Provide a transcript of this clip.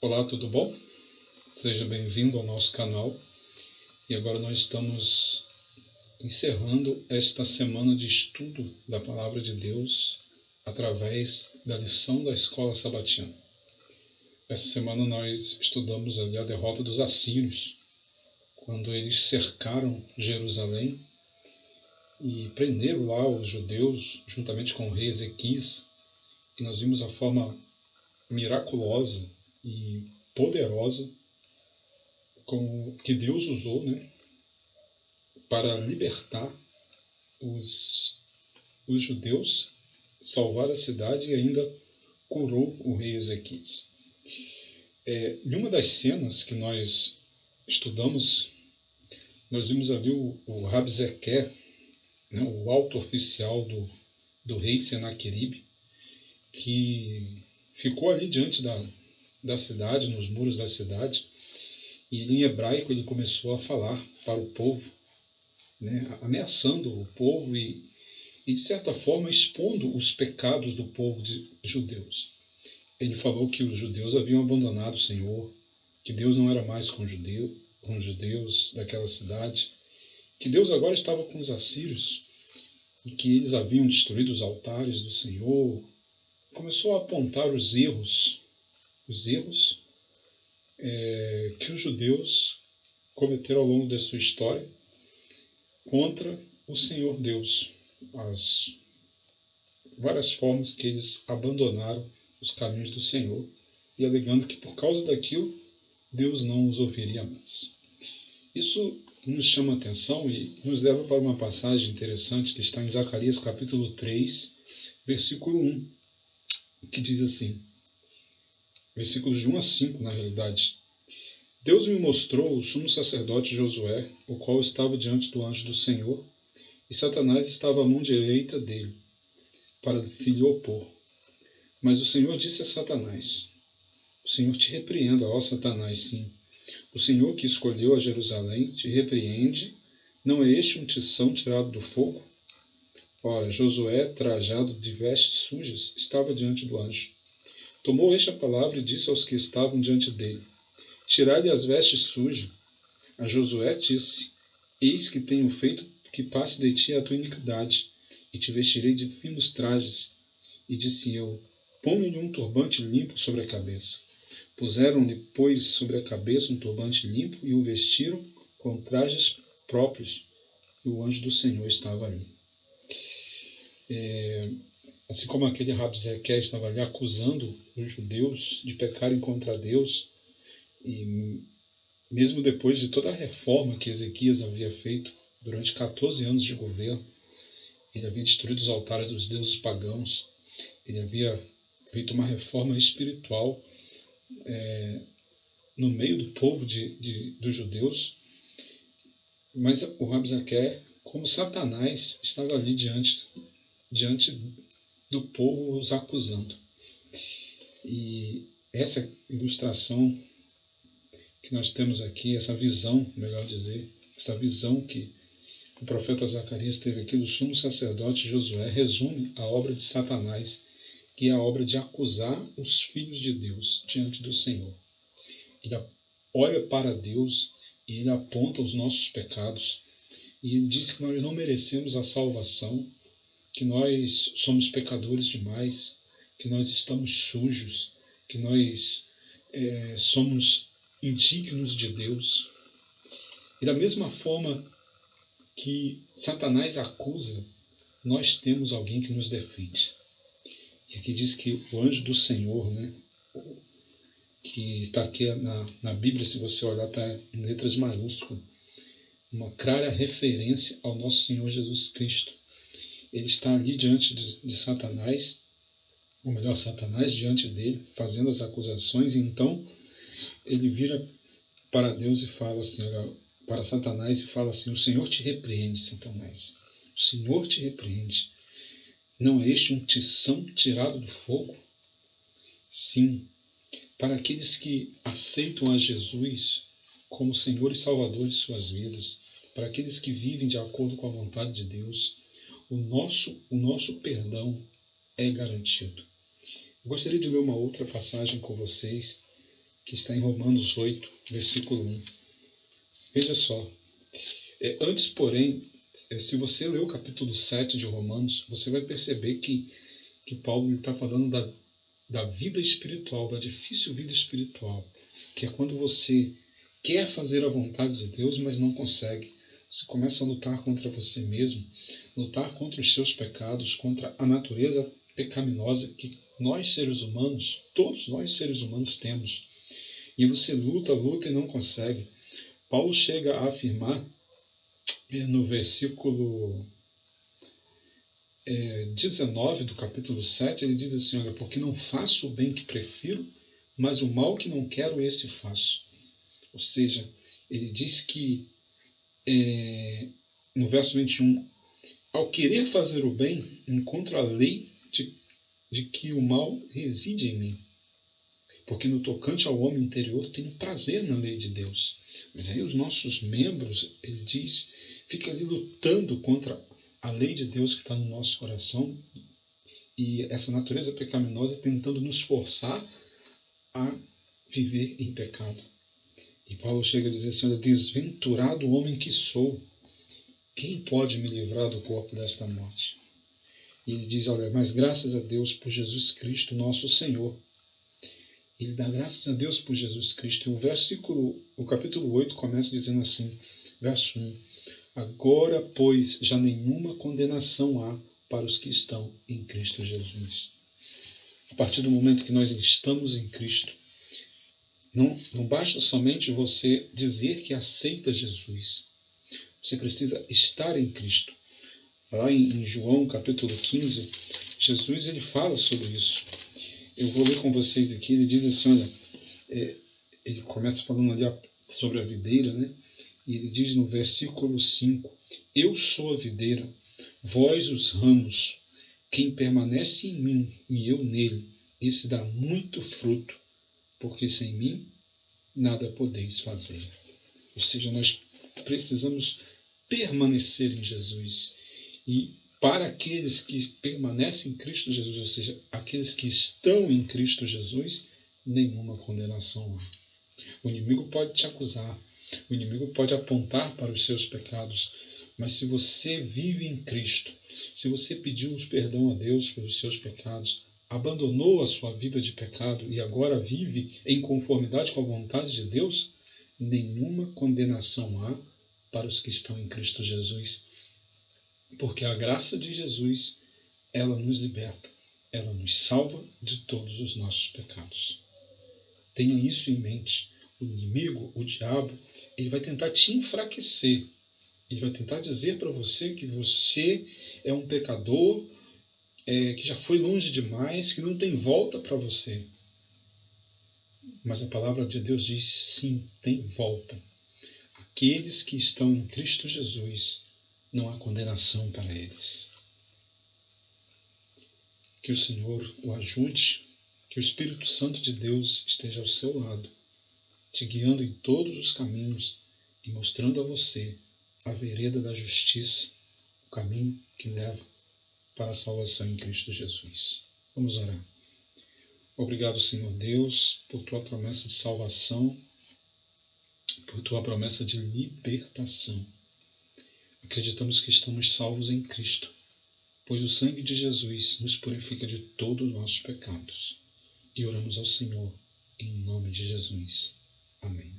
Olá, tudo bom? Seja bem-vindo ao nosso canal. E agora nós estamos encerrando esta semana de estudo da Palavra de Deus através da lição da Escola Sabatina. Essa semana nós estudamos ali a derrota dos assírios, quando eles cercaram Jerusalém e prenderam lá os judeus, juntamente com o rei Ezequias, e nós vimos a forma miraculosa e poderosa que Deus usou, para libertar os judeus, salvar a cidade e ainda curou o rei Ezequias. Em uma das cenas que nós estudamos, nós vimos ali o Rabzequer, o alto oficial do rei Senaqueribe, que ficou ali diante da cidade, nos muros da cidade, e em hebraico ele começou a falar para o povo, ameaçando o povo e, de certa forma, expondo os pecados do povo de judeus. Ele falou que os judeus haviam abandonado o Senhor, que Deus não era mais com os judeus daquela cidade, que Deus agora estava com os assírios e que eles haviam destruído os altares do Senhor. Começou a apontar os erros que os judeus cometeram ao longo da sua história contra o Senhor Deus, as várias formas que eles abandonaram os caminhos do Senhor e alegando que por causa daquilo Deus não os ouviria mais. Isso nos chama a atenção e nos leva para uma passagem interessante que está em Zacarias capítulo 3, versículo 1, que diz assim, versículos de 1 a 5 na realidade: Deus me mostrou o sumo sacerdote Josué, o qual estava diante do anjo do Senhor, e Satanás estava à mão direita dele, para se lhe opor. Mas o Senhor disse a Satanás: O Senhor te repreenda, ó Satanás, sim. O Senhor que escolheu a Jerusalém te repreende. Não é este um tição tirado do fogo? Ora, Josué, trajado de vestes sujas, estava diante do anjo. Tomou este a palavra e disse aos que estavam diante dele: Tirai-lhe as vestes sujas. A Josué disse: Eis que tenho feito que passe de ti a tua iniquidade, e te vestirei de finos trajes. E disse eu: Põe-lhe um turbante limpo sobre a cabeça. Puseram-lhe, pois, sobre a cabeça um turbante limpo e o vestiram com trajes próprios. E o anjo do Senhor estava ali. Assim como aquele Rabzequer estava ali acusando os judeus de pecarem contra Deus, e mesmo depois de toda a reforma que Ezequias havia feito durante 14 anos de governo, ele havia destruído os altares dos deuses pagãos, ele havia feito uma reforma espiritual no meio do povo dos judeus, mas o Rabzequer, como Satanás, estava ali diante do povo os acusando. E essa ilustração que nós temos aqui, essa visão, melhor dizer, essa visão que o profeta Zacarias teve aqui do sumo sacerdote Josué, resume a obra de Satanás, que é a obra de acusar os filhos de Deus diante do Senhor. Ele olha para Deus e ele aponta os nossos pecados, e ele diz que nós não merecemos a salvação, que nós somos pecadores demais, que nós estamos sujos, que nós somos indignos de Deus. E da mesma forma que Satanás acusa, nós temos alguém que nos defende. E aqui diz que o anjo do Senhor, que está aqui na Bíblia, se você olhar, está em letras maiúsculas, uma clara referência ao nosso Senhor Jesus Cristo. Ele está ali diante de Satanás, ou melhor, Satanás diante dele, fazendo as acusações, e então ele vira para Deus e fala assim, para Satanás, e fala assim: O Senhor te repreende, Satanás. O Senhor te repreende. Não é este um tição tirado do fogo? Sim, para aqueles que aceitam a Jesus como Senhor e Salvador de suas vidas, para aqueles que vivem de acordo com a vontade de Deus, o nosso perdão é garantido. Eu gostaria de ler uma outra passagem com vocês, que está em Romanos 8, versículo 1. Veja só. Antes, porém, se você ler o capítulo 7 de Romanos, você vai perceber que Paulo está falando da vida espiritual, da difícil vida espiritual, que é quando você quer fazer a vontade de Deus, mas não consegue. Você começa a lutar contra você mesmo, lutar contra os seus pecados, contra a natureza pecaminosa que nós seres humanos, todos nós seres humanos temos. E você luta e não consegue. Paulo chega a afirmar no versículo 19 do capítulo 7, ele diz assim, olha, porque não faço o bem que prefiro, mas o mal que não quero, esse faço. Ou seja, ele diz que, no verso 21, ao querer fazer o bem, encontro a lei de que o mal reside em mim. Porque no tocante ao homem interior tenho prazer na lei de Deus. Mas aí os nossos membros, ele diz, fica ali lutando contra a lei de Deus que está no nosso coração e essa natureza pecaminosa tentando nos forçar a viver em pecado. E Paulo chega a dizer assim, olha, desventurado homem que sou, quem pode me livrar do corpo desta morte? E ele diz, olha, mas graças a Deus por Jesus Cristo, nosso Senhor. Ele dá graças a Deus por Jesus Cristo. E o capítulo 8 começa dizendo assim, verso 1, agora, pois, já nenhuma condenação há para os que estão em Cristo Jesus. A partir do momento que nós estamos em Cristo, não basta somente você dizer que aceita Jesus. Você precisa estar em Cristo. Lá em João, capítulo 15, Jesus ele fala sobre isso. Eu vou ler com vocês aqui, ele diz assim, olha, ele começa falando ali sobre a videira, né? E ele diz no versículo 5, eu sou a videira, vós os ramos, quem permanece em mim e eu nele, esse dá muito fruto, porque sem mim nada podeis fazer. Ou seja, nós precisamos permanecer em Jesus. E para aqueles que permanecem em Cristo Jesus, ou seja, aqueles que estão em Cristo Jesus, nenhuma condenação há. O inimigo pode te acusar, o inimigo pode apontar para os seus pecados, mas se você vive em Cristo, se você pediu perdão a Deus pelos seus pecados, abandonou a sua vida de pecado e agora vive em conformidade com a vontade de Deus, nenhuma condenação há para os que estão em Cristo Jesus. Porque a graça de Jesus, ela nos liberta, ela nos salva de todos os nossos pecados. Tenha isso em mente. O inimigo, o diabo, ele vai tentar te enfraquecer. Ele vai tentar dizer para você que você é um pecador, que já foi longe demais, que não tem volta para você. Mas a palavra de Deus diz, sim, tem volta. Aqueles que estão em Cristo Jesus, não há condenação para eles. Que o Senhor o ajude, que o Espírito Santo de Deus esteja ao seu lado, te guiando em todos os caminhos e mostrando a você a vereda da justiça, o caminho que leva para a salvação em Cristo Jesus. Vamos orar. Obrigado, Senhor Deus, por tua promessa de salvação, por tua promessa de libertação. Acreditamos que estamos salvos em Cristo, pois o sangue de Jesus nos purifica de todos os nossos pecados. E oramos ao Senhor, em nome de Jesus. Amém.